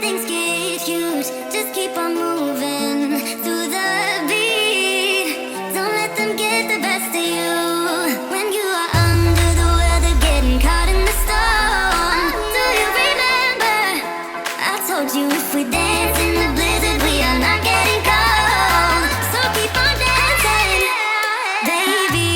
things get huge, just keep on moving through the beat. Don't let them get the best of you. When you are under the weather, getting caught in the storm. Do you remember? I told you if we dance in the blizzard, we are not getting cold. So keep on dancing, baby.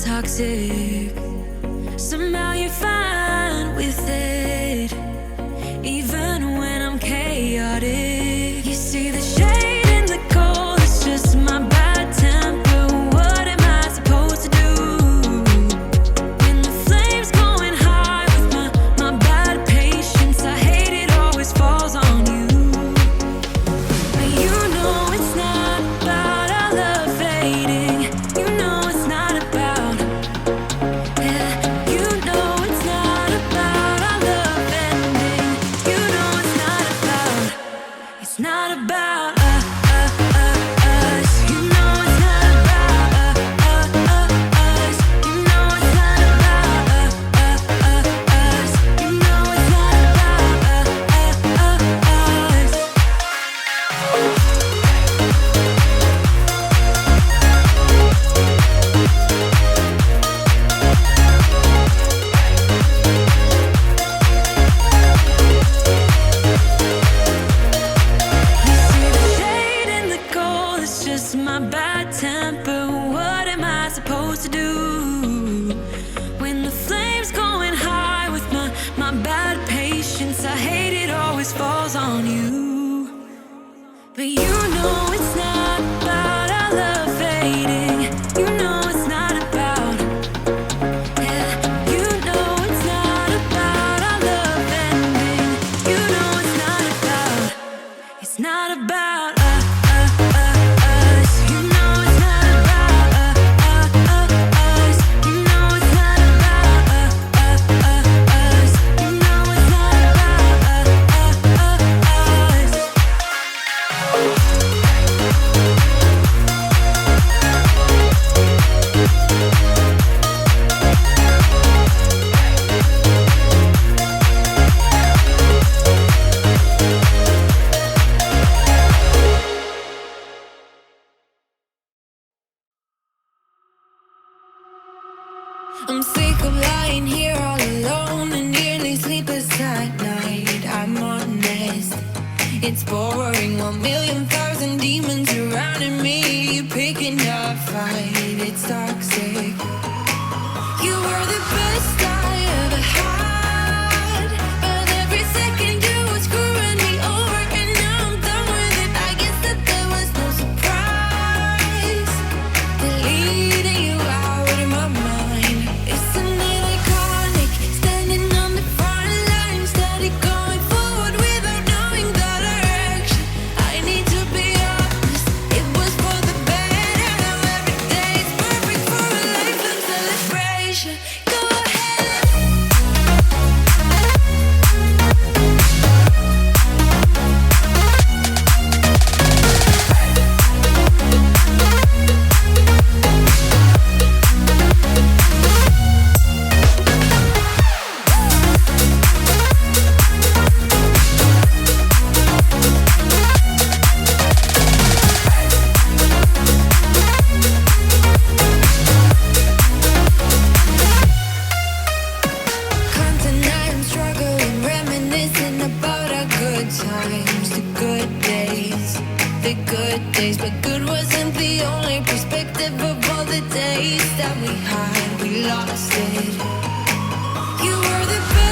Toxic. Somehow you're fine with it, even when I'm chaotic. You see the shade in the cold, it's just my bad temper. What am I supposed to do when the flame's going high with my bad patience? I hate it always falls on you. But you know it's not about our love fading. You know it's not about. It's not about us. You know it's not about us. You know it's not about us. You know it's not about us. My bad temper, what am I supposed to do when the flame's going high with my bad patience? I hate it always falls on you. But you know it's not about our love fading. You know it's not about. Yeah, you know it's not about our love ending. You know it's not about. It's not about us. I'm sick of lying here all alone and nearly sleepless at night. I'm honest, it's boring. 1,000,000 demons surrounding me, picking a fight. It's toxic. You were the best I ever had, but every second you were screwing me over, and now I'm done with it. I the good days, but good wasn't the only perspective of all the days that we had. We lost it. You were the best.